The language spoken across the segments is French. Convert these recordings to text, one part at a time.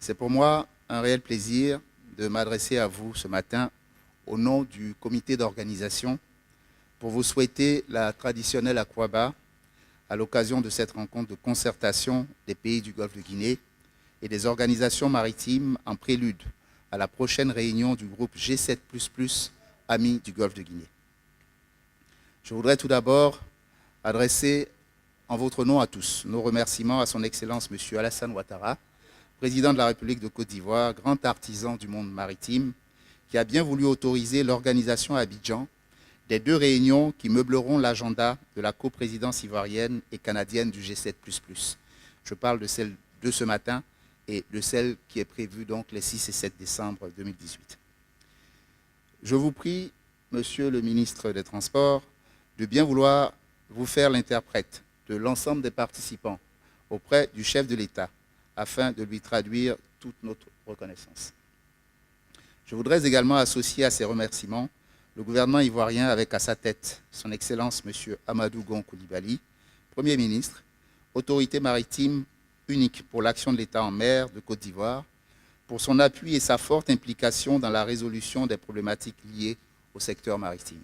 C'est pour moi un réel plaisir de m'adresser à vous ce matin au nom du comité d'organisation pour vous souhaiter la traditionnelle Akwaba à l'occasion de cette rencontre de concertation des pays du Golfe de Guinée et des organisations maritimes en prélude à la prochaine réunion du groupe G7++, Amis du Golfe de Guinée. Je voudrais tout d'abord adresser en votre nom à tous nos remerciements à son Excellence M. Alassane Ouattara, président de la République de Côte d'Ivoire, grand artisan du monde maritime, qui a bien voulu autoriser l'organisation à Abidjan des 2 réunions qui meubleront l'agenda de la coprésidence ivoirienne et canadienne du G7++. Je parle de celle de ce matin et de celle qui est prévue donc les 6 et 7 décembre 2018. Je vous prie, Monsieur le ministre des Transports, de bien vouloir vous faire l'interprète de l'ensemble des participants auprès du chef de l'État afin de lui traduire toute notre reconnaissance. Je voudrais également associer à ces remerciements le gouvernement ivoirien avec à sa tête son Excellence M. Amadou Gon Coulibaly, Premier ministre, autorité maritime unique pour l'action de l'État en mer de Côte d'Ivoire, pour son appui et sa forte implication dans la résolution des problématiques liées au secteur maritime.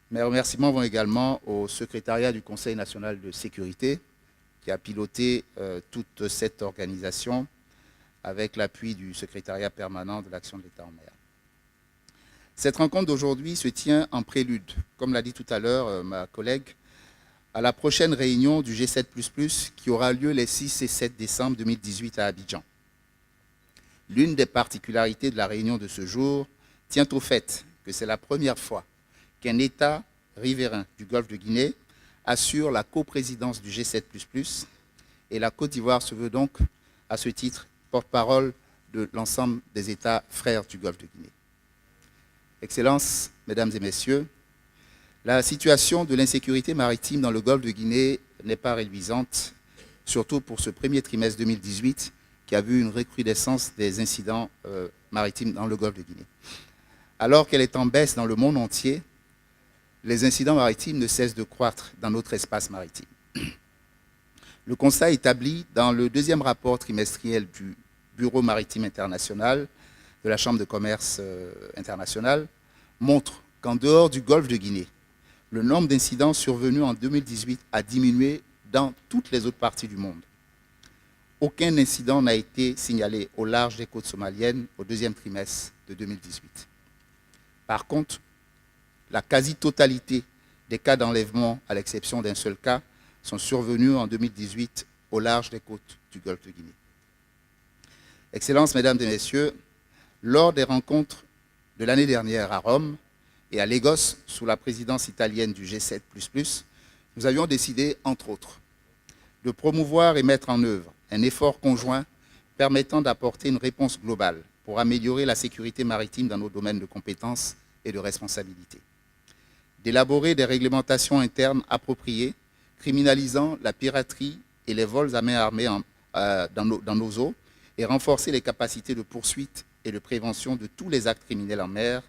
Mes remerciements vont également au secrétariat du Conseil national de sécurité qui a piloté toute cette organisation avec l'appui du secrétariat permanent de l'action de l'État en mer. Cette rencontre d'aujourd'hui se tient en prélude, comme l'a dit tout à l'heure ma collègue, à la prochaine réunion du G7++ qui aura lieu les 6 et 7 décembre 2018 à Abidjan. L'une des particularités de la réunion de ce jour tient au fait que c'est la première fois qu'un État riverain du Golfe de Guinée assure la coprésidence du G7++, et la Côte d'Ivoire se veut donc, à ce titre, porte-parole de l'ensemble des États frères du Golfe de Guinée. Excellences, Mesdames et Messieurs, la situation de l'insécurité maritime dans le Golfe de Guinée n'est pas réduisante, surtout pour ce premier trimestre 2018 qui a vu une recrudescence des incidents maritimes dans le Golfe de Guinée. Alors qu'elle est en baisse dans le monde entier, les incidents maritimes ne cessent de croître dans notre espace maritime. Le constat établi dans le 2e rapport trimestriel du Bureau maritime international de la Chambre de commerce internationale montre qu'en dehors du Golfe de Guinée, le nombre d'incidents survenus en 2018 a diminué dans toutes les autres parties du monde. Aucun incident n'a été signalé au large des côtes somaliennes au 2e trimestre de 2018. Par contre, la quasi-totalité des cas d'enlèvement, à l'exception d'un seul cas, sont survenus en 2018 au large des côtes du Golfe de Guinée. Excellences, Mesdames et Messieurs, lors des rencontres de l'année dernière à Rome et à Lagos, sous la présidence italienne du G7++, nous avions décidé, entre autres, de promouvoir et mettre en œuvre un effort conjoint permettant d'apporter une réponse globale pour améliorer la sécurité maritime dans nos domaines de compétences et de responsabilité, d'élaborer des réglementations internes appropriées, criminalisant la piraterie et les vols à main armée dans nos eaux, et renforcer les capacités de poursuite et de prévention de tous les actes criminels en mer,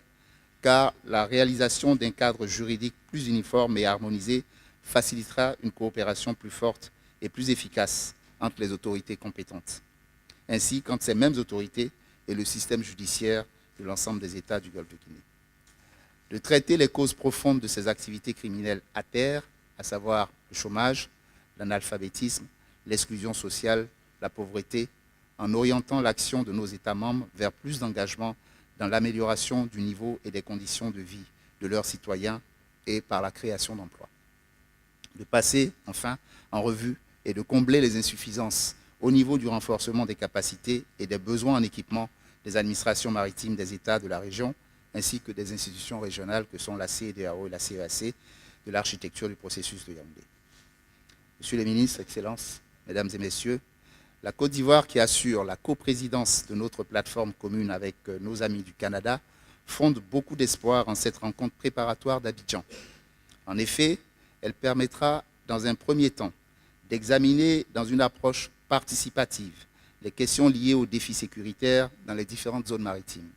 car la réalisation d'un cadre juridique plus uniforme et harmonisé facilitera une coopération plus forte et plus efficace entre les autorités compétentes, ainsi qu'entre ces mêmes autorités et le système judiciaire de l'ensemble des États du Golfe de Guinée. De traiter les causes profondes de ces activités criminelles à terre, à savoir le chômage, l'analphabétisme, l'exclusion sociale, la pauvreté, en orientant l'action de nos États membres vers plus d'engagement dans l'amélioration du niveau et des conditions de vie de leurs citoyens et par la création d'emplois. De passer, enfin, en revue et de combler les insuffisances au niveau du renforcement des capacités et des besoins en équipement des administrations maritimes des États de la région, ainsi que des institutions régionales que sont la CEDEAO et la CEAC, de l'architecture du processus de Yaoundé. Monsieur les ministres, Excellences, Mesdames et Messieurs, la Côte d'Ivoire, qui assure la coprésidence de notre plateforme commune avec nos amis du Canada, fonde beaucoup d'espoir en cette rencontre préparatoire d'Abidjan. En effet, elle permettra, dans un premier temps, d'examiner dans une approche participative les questions liées aux défis sécuritaires dans les différentes zones maritimes.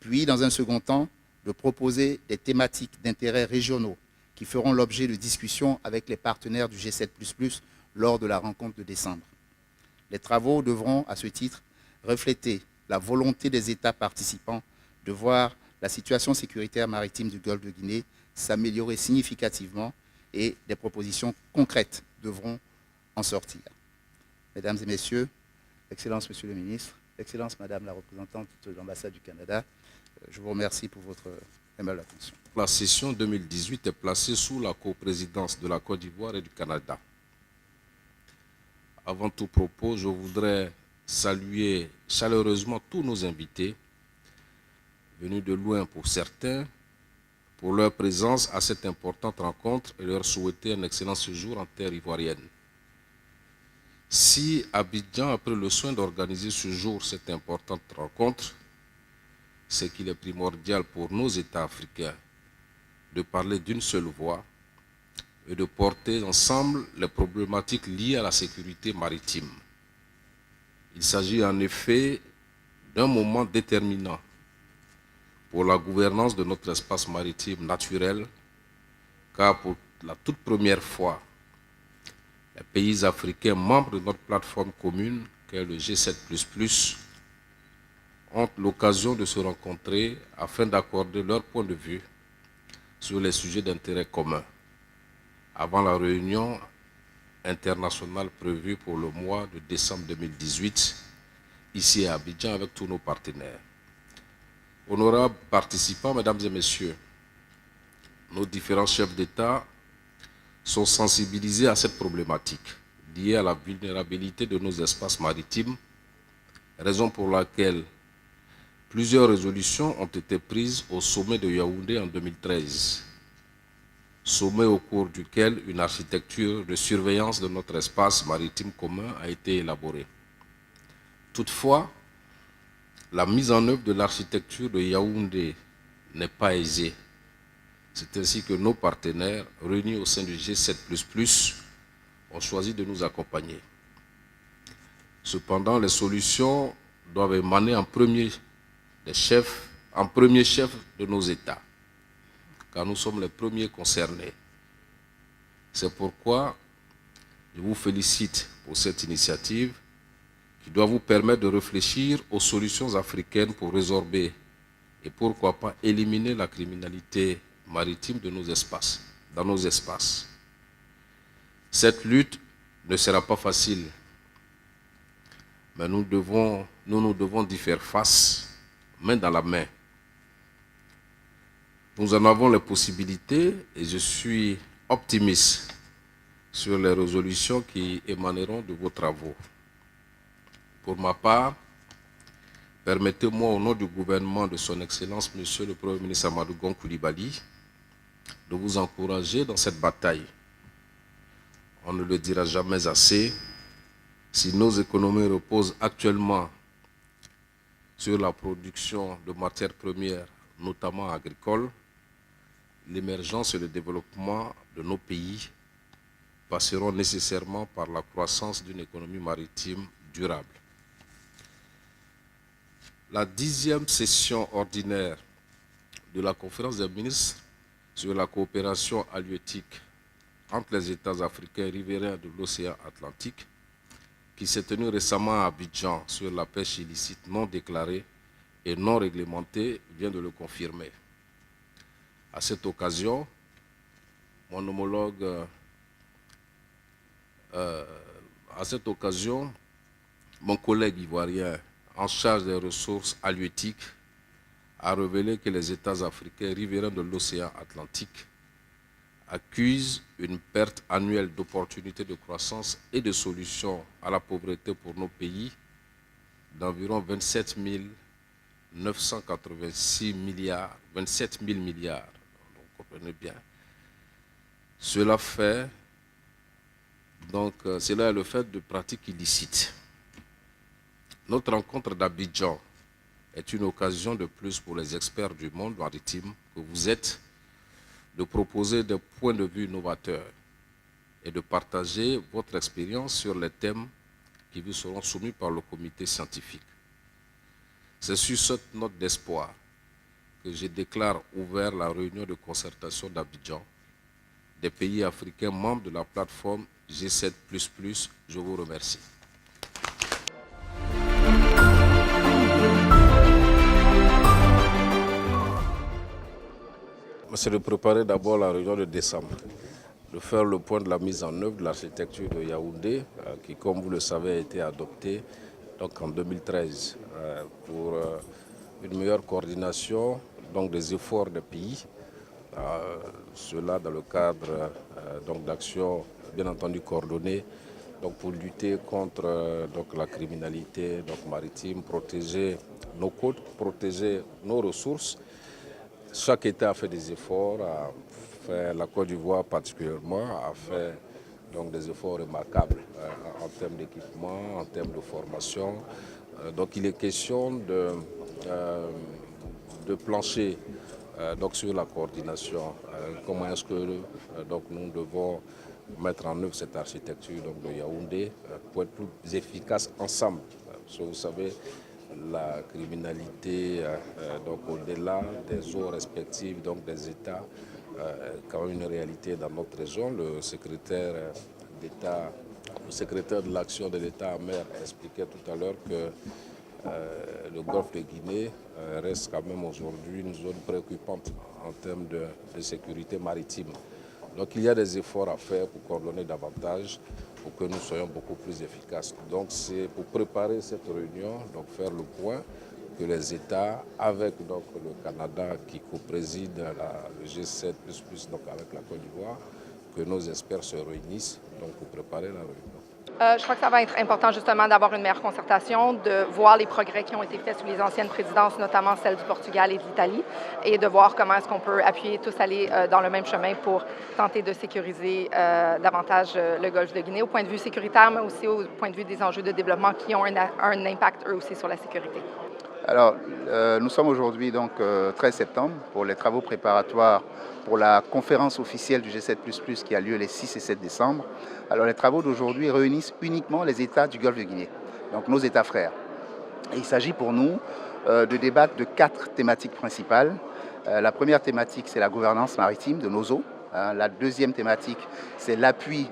Puis, dans un second temps, de proposer des thématiques d'intérêt régionaux qui feront l'objet de discussions avec les partenaires du G7++ lors de la rencontre de décembre. Les travaux devront, à ce titre, refléter la volonté des États participants de voir la situation sécuritaire maritime du Golfe de Guinée s'améliorer significativement et des propositions concrètes devront en sortir. Mesdames et messieurs, Excellence, Monsieur le ministre, Excellence, Madame la représentante de l'ambassade du Canada, je vous remercie pour votre aimable attention. La session 2018 est placée sous la coprésidence de la Côte d'Ivoire et du Canada. Avant tout propos, je voudrais saluer chaleureusement tous nos invités, venus de loin pour certains, pour leur présence à cette importante rencontre et leur souhaiter un excellent séjour en terre ivoirienne. Si Abidjan a pris le soin d'organiser ce jour cette importante rencontre, c'est qu'il est primordial pour nos États africains de parler d'une seule voix et de porter ensemble les problématiques liées à la sécurité maritime. Il s'agit en effet d'un moment déterminant pour la gouvernance de notre espace maritime naturel, car pour la toute première fois, les pays africains membres de notre plateforme commune, qu'est le G7++, ont l'occasion de se rencontrer afin d'accorder leur point de vue sur les sujets d'intérêt commun, avant la réunion internationale prévue pour le mois de décembre 2018, ici à Abidjan avec tous nos partenaires. Honorables participants, mesdames et messieurs, nos différents chefs d'État sont sensibilisés à cette problématique liée à la vulnérabilité de nos espaces maritimes, raison pour laquelle plusieurs résolutions ont été prises au sommet de Yaoundé en 2013, sommet au cours duquel une architecture de surveillance de notre espace maritime commun a été élaborée. Toutefois, la mise en œuvre de l'architecture de Yaoundé n'est pas aisée. C'est ainsi que nos partenaires, réunis au sein du G7++, ont choisi de nous accompagner. Cependant, les solutions doivent émaner en premier chef de nos États, car nous sommes les premiers concernés. C'est pourquoi je vous félicite pour cette initiative qui doit vous permettre de réfléchir aux solutions africaines pour résorber et pourquoi pas éliminer la criminalité maritime de nos espaces, dans nos espaces. Cette lutte ne sera pas facile, mais nous nous devons d'y faire face, main dans la main. Nous en avons les possibilités et je suis optimiste sur les résolutions qui émaneront de vos travaux. Pour ma part, permettez-moi au nom du gouvernement de son Excellence, Monsieur le Premier ministre Amadou Gon Coulibaly, de vous encourager dans cette bataille. On ne le dira jamais assez, si nos économies reposent actuellement sur la production de matières premières, notamment agricoles, l'émergence et le développement de nos pays passeront nécessairement par la croissance d'une économie maritime durable. La 10e session ordinaire de la conférence des ministres sur la coopération halieutique entre les États africains riverains de l'océan Atlantique, qui s'est tenue récemment à Abidjan sur la pêche illicite non déclarée et non réglementée, vient de le confirmer. À cette occasion, mon homologue, mon collègue ivoirien en charge des ressources halieutiques a révélé que les États africains riverains de l'océan Atlantique accusent une perte annuelle d'opportunités de croissance et de solutions à la pauvreté pour nos pays d'environ 27 986 milliards, 27 000 milliards. Donc, comprenez bien. Cela est le fait de pratiques illicites. Notre rencontre d'Abidjan est une occasion de plus pour les experts du monde maritime que vous êtes de proposer des points de vue novateurs et de partager votre expérience sur les thèmes qui vous seront soumis par le comité scientifique. C'est sur cette note d'espoir que je déclare ouvert la réunion de concertation d'Abidjan des pays africains membres de la plateforme G7++. Je vous remercie. C'est de préparer d'abord la réunion de décembre, de faire le point de la mise en œuvre de l'architecture de Yaoundé, qui, comme vous le savez, a été adoptée donc, en 2013 pour une meilleure coordination donc, des efforts des pays. Cela dans le cadre d'actions bien entendu coordonnées donc, pour lutter contre la criminalité maritime, protéger nos côtes, protéger nos ressources. Chaque État a fait des efforts, la Côte d'Ivoire particulièrement a fait donc, des efforts remarquables en termes d'équipement, en termes de formation. Donc il est question de plancher donc, sur la coordination. Comment est-ce que nous devons mettre en œuvre cette architecture donc, de Yaoundé pour être plus efficaces ensemble. Parce que vous savez, la criminalité, donc au-delà des eaux respectives donc des États, quand même une réalité dans notre région. Le secrétaire d'État, le secrétaire de l'action de l'État en mer expliquait tout à l'heure que le golfe de Guinée reste quand même aujourd'hui une zone préoccupante en termes de sécurité maritime. Donc il y a des efforts à faire pour coordonner davantage, pour que nous soyons beaucoup plus efficaces. Donc c'est pour préparer cette réunion, donc faire le point que les États, avec donc, le Canada qui co-préside le G7++, donc avec la Côte d'Ivoire, que nos experts se réunissent donc, pour préparer la réunion. Je crois que ça va être important justement d'avoir une meilleure concertation, de voir les progrès qui ont été faits sous les anciennes présidences, notamment celle du Portugal et de l'Italie, et de voir comment est-ce qu'on peut appuyer tous aller dans le même chemin pour tenter de sécuriser davantage le golfe de Guinée, au point de vue sécuritaire, mais aussi au point de vue des enjeux de développement qui ont un impact eux aussi sur la sécurité. Alors, nous sommes aujourd'hui donc 13 septembre pour les travaux préparatoires pour la conférence officielle du G7++ qui a lieu les 6 et 7 décembre. Alors, les travaux d'aujourd'hui réunissent uniquement les États du Golfe de Guinée, donc nos États frères. Et il s'agit pour nous de débattre de 4 thématiques principales. La première thématique, c'est la gouvernance maritime de nos eaux. La deuxième thématique, c'est l'appui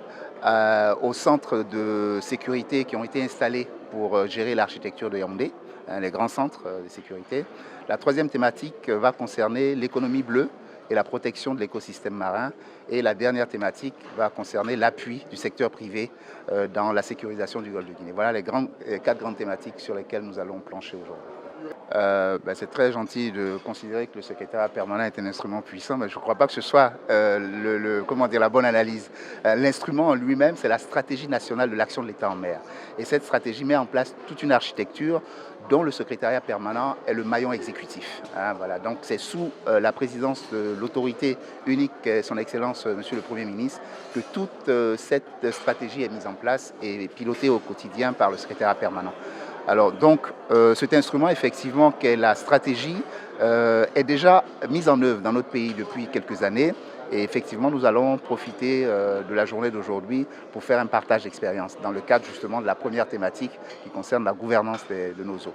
aux centres de sécurité qui ont été installés pour gérer l'architecture de Yaoundé, les grands centres de sécurité. La troisième thématique va concerner l'économie bleue et la protection de l'écosystème marin. Et la dernière thématique va concerner l'appui du secteur privé dans la sécurisation du Golfe de Guinée. Voilà les 4 grandes thématiques sur lesquelles nous allons plancher aujourd'hui. C'est très gentil de considérer que le secrétariat permanent est un instrument puissant, mais je ne crois pas que ce soit la bonne analyse. L'instrument en lui-même, c'est la stratégie nationale de l'action de l'État en mer. Et cette stratégie met en place toute une architecture dont le secrétariat permanent est le maillon exécutif. Voilà. Donc c'est sous la présidence de l'autorité unique, son Excellence Monsieur le Premier ministre, que toute cette stratégie est mise en place et pilotée au quotidien par le secrétariat permanent. Alors donc cet instrument effectivement qu'est la stratégie est déjà mise en œuvre dans notre pays depuis quelques années et effectivement nous allons profiter de la journée d'aujourd'hui pour faire un partage d'expérience dans le cadre justement de la première thématique qui concerne la gouvernance de nos eaux.